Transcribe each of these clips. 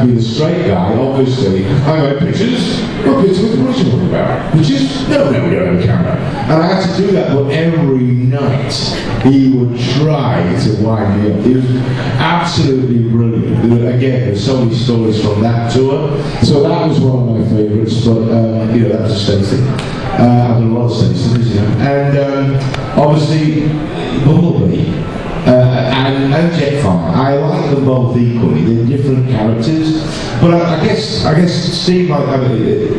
to be the straight guy, obviously. I went, pictures? What pictures? What are you talking about? Pictures? No, we don't have a camera. And I had to do that, but every night he would try to wind me up. It was absolutely brilliant. Again, there's so many stories from that tour. So that was one of my favourites, but you know, that was a stage thing. I've done a lot of stage things, you know. And obviously, Bumblebee. And Jetfire. I like them both equally. They're different characters, but I guess Steve,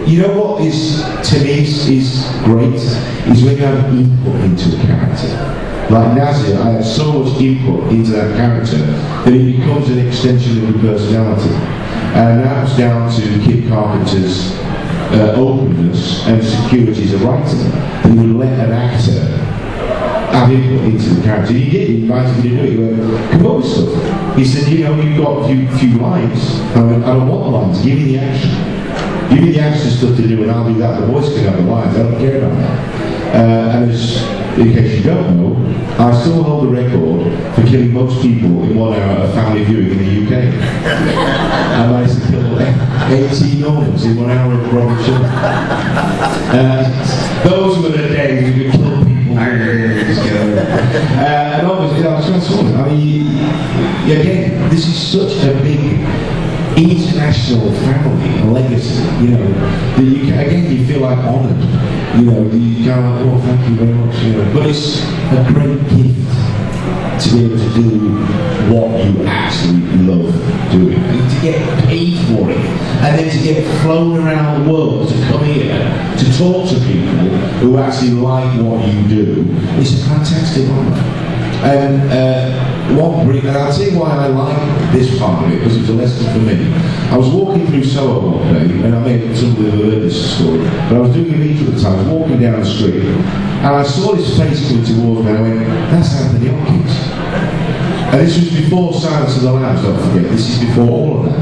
you know what is to me is great is when you have input into a character. Like Nazir, I had so much input into that character that it becomes an extension of your personality, and that was down to Kit Carpenter's openness and security as a writer. He would let an actor have input into the character. He did, he invited me to do it. He went, come up with stuff. He said, you know, you've got a few lines. I went, I don't want the lines, give me the action. Give me the action stuff to do and I'll do that. The voice can have the lines, I don't care about that. And as, in case you don't know, I still hold the record for killing most people in 1 hour of family viewing in the UK. I managed to kill 18 Normans in 1 hour of Robert Shaw. Those were the days we could kill people. And obviously I was transformed. I mean, again, this is such a big international family, a legacy, you know, that you can, again, you feel like honoured, you know, you go like, oh, thank you very much, you know, but it's a great gift to be able to do what you actually love doing, and to get paid for it, and then to get flown around the world to come here to talk to people who actually like what you do. It's a fantastic honour. And and I'll tell you why I like this part of it, because it's a lesson for me. I was walking through Soho one day, and I made some of the heard this story, but I was doing a meeting at the time. I was walking down the street, and I saw this face coming towards me, and I went, that's Anthony Hopkins. And this was before Silence of the Lambs, don't forget, this is before all of that.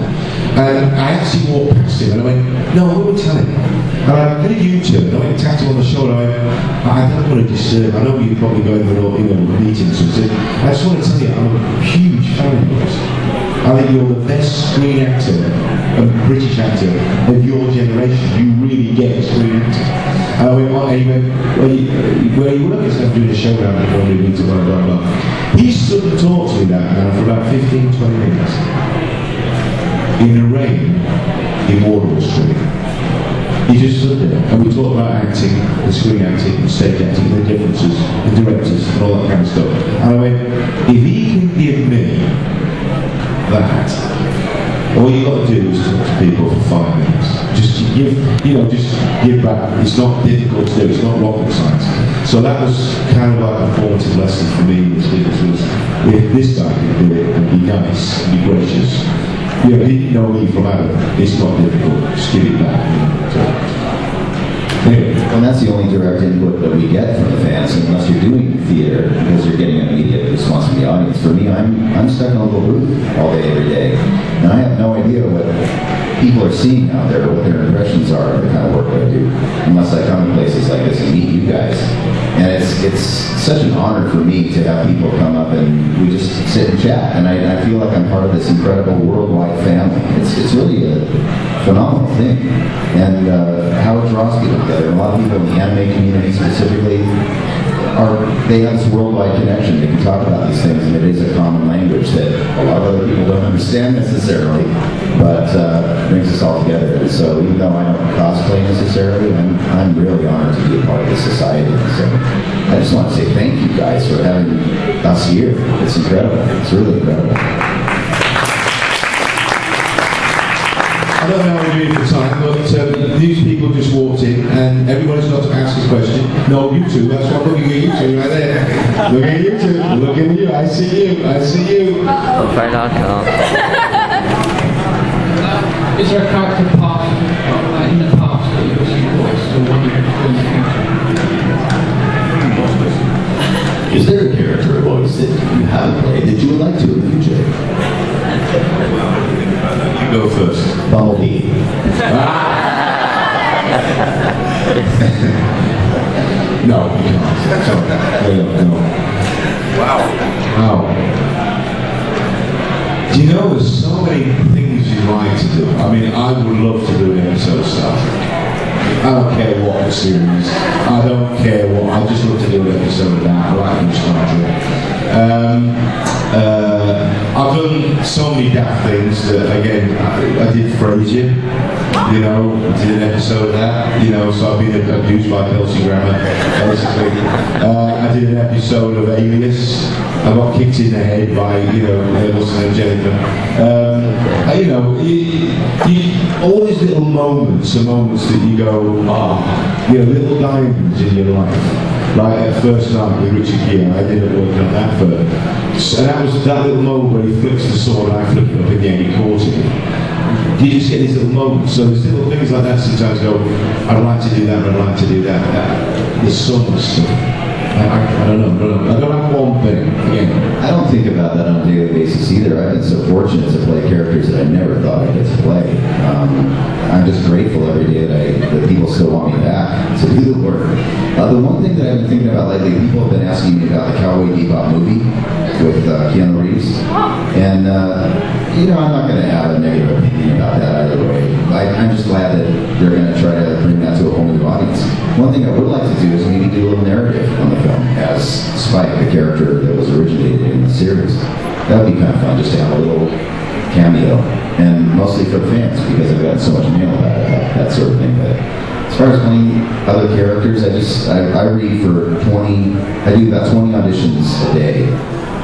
And I actually walked past him, and I went, no, what would tell him? And I did a U-turn, and I went and tapped him on the shoulder, and I went, I don't want to disturb, I know you're probably going for a meeting or something. I just want to tell you, I'm a huge fan of yours. I think you're the best screen actor, a British actor of your generation. You really get a screen actor. And I went, oh, and he went, where you work? I'm doing a show down before we meet, blah, blah, blah. He stood and talked to me that now for about 15, 20 minutes. In the rain, in Wardour Street. He just stood there, and we talked about acting, the screen acting, the stage acting, the differences, the directors, and all that kind of stuff. And I went, if he can give me that, all you got to do is talk to people for 5 minutes. Just give, you know, just give back. It's not difficult to do, it's not rocket science. So that was kind of like a formative lesson for me in this business, was if this guy can do it and be nice and be gracious, you know, he didn't know me from Adam. It's not difficult, just give it back. You know, so. Anyway. And that's the only direct input that we get from the fans, unless you're doing theater, because you're getting an immediate response from the audience. For me, I'm stuck in a little booth all day, every day, and I have no idea what people are seeing out there, what their impressions are of the kind of work that I do, unless I come to places like this and meet you guys. And it's such an honor for me to have people come up and we just sit and chat, and I feel like I'm part of this incredible worldwide family. It's really a phenomenal thing, and how it draws people together. A lot of people in the anime community specifically they have this worldwide connection. They can talk about these things, and it is a common language that a lot of other people don't understand necessarily, but brings us all together. And so even though I don't cosplay necessarily, I'm really honored to be a part of this society. So I just want to say thank you guys for having us here. It's incredible. It's really incredible. I don't know how we're doing for time, but these people just walked in and everybody's got to ask a question. No, you two, that's what I'm looking at you two right there. Look at you two, look at you, I see you, I see you. Is there a character part in the past that you voiced or one you have in the future? Is there a character or voice that you haven't played that you would like to in the future? You go first. Bumblebee. No, you can't. Sorry. No. Wow. Do you know there's so many things you like to do? I mean, I would love to do an episode of Star Trek. I don't care what the series, I don't care what, I just love to do an episode of that. I like them Star Trek. I've done so many daft things that, again, I did Frasier, you know, did an episode of that, you know, so I've been abused by Kelsey Grammer, basically. I did an episode of Alias. I got kicked in the head by, you know, Wilson and Jennifer. You know, all these little moments are moments that you go, you know, little diamonds in your life. Like at First Night with Richard Gere, I ended up working on that for, and that was that little moment where he flips the sword and I flip it up in the end, he caught it. You just get these little moments, so there's little things like that sometimes go, I'd like to do that, I'd like to do that. There's so much stuff. I don't know. I don't have one thing. Again, I don't think about that on a daily basis either. I've been so fortunate to play characters that I never thought I'd get to play. I'm just grateful every day that people still want me back to do the work. The one thing that I've been thinking about lately, people have been asking me about the Cowboy Bebop movie with Keanu Reeves. And, you know, I'm not going to have a negative opinion about that either way. I'm just glad that they're going to try to bring that to a whole new audience. One thing I would like to do is maybe do a little narrative on the film as Spike, the character that was originated in the series. That would be kind of fun, just to have a little cameo, and mostly for fans because I've gotten so much mail about it, that sort of thing. But as far as playing other characters, I read for 20. I do about 20 auditions a day,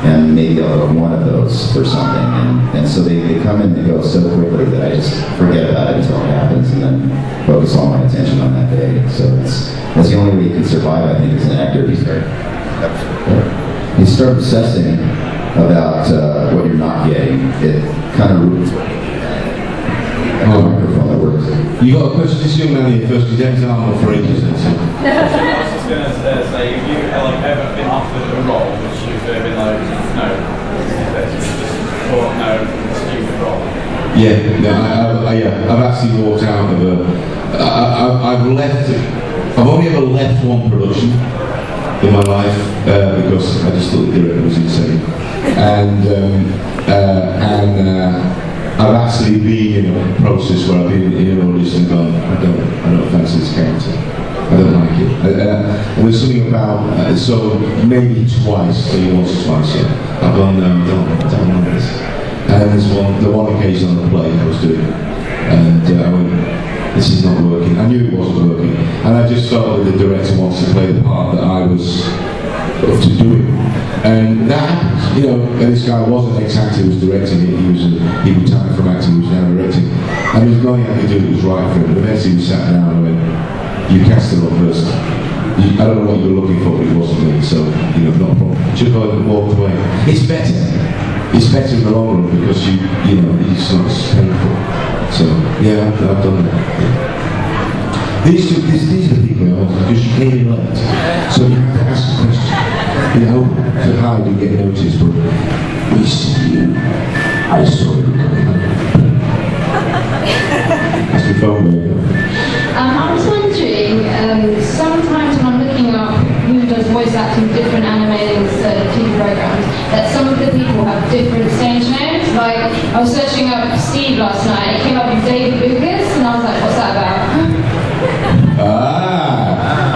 and maybe I'll have one of those for something. And so they come in and go so quickly that I just forget about it until it happens, and then focus all my attention on that day. So that's the only way you can survive, I think, as an actor. You start obsessing about what you're not getting. It kind of roots. Microphone that works. You got a question, this young man here first, because every time I'm for ages. I was just going to say, if you have ever been offered a role which you've been like, no, or no, stupid role. Yeah, I've actually walked out of I've only ever left one production in my life because I just thought the director was insane. I've actually been in a process where I've been in an audition and gone, I don't fancy this character. I don't like it. And there's something about, so maybe twice, maybe once or twice, yeah. I've gone, no, I don't like this. And there's the one occasion on the play I was doing, and I went, this is not working. I knew it wasn't working. And I just felt that the director wants to play the part that I was up to doing. And that happens, you know, and this guy wasn't ex-actor, he was directing it, he retired from acting, he was now directing. And there was nothing I could do that was right for him. But eventually we sat down and went, you cast the wrong person. I don't know what you were looking for, but it wasn't me, so, you know, not a problem. Just go and walk away. It's better. It's better in the long run because you know, it's not as painful. So, yeah, I've done that. Yeah. These are the people I want, because you came in late. So you have to ask a question. You know, so how do you get noticed? But we see you. I saw you coming up. That's the phone there. I was wondering, sometimes when I'm looking up who does voice acting for different animated TV programs, that some of the people have different stage names. Like, I was searching up Steve last night, it came up with David Lucas, and I was like, what's that about?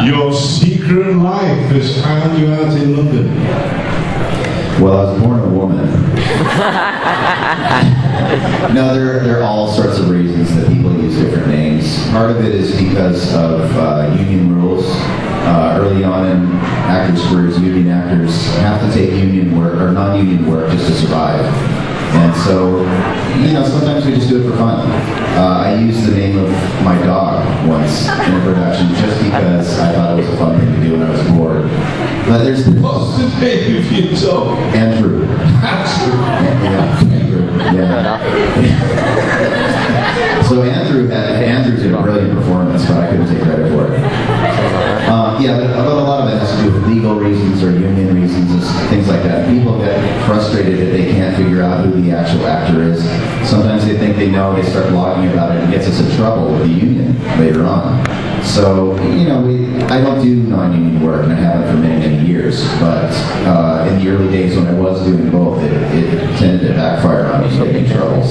Your secret life has found you out in London. Well, I was born a woman. No, there are all sorts of reasons that people use different names. Part of it is because of union rules. Early on in actors' careers, union actors have to take union work or non-union work just to survive. And so, you know, sometimes we just do it for fun. I used the name of my dog once in a production just because I thought it was a fun thing to do when I was bored. But there's What's the name of your dog? Andrew. So Andrew did a brilliant performance, but I couldn't take credit for it. But a lot of it has to do with legal reasons or union reasons, things like that. People get frustrated that they can't figure out who the actual actor is. Sometimes they think they know, they start blogging about it, and it gets us in trouble with the union later on. So, you know, I don't do non-union work, and I haven't for many, many years, but in the early days when I was doing both, it tended to backfire on me, getting in trouble.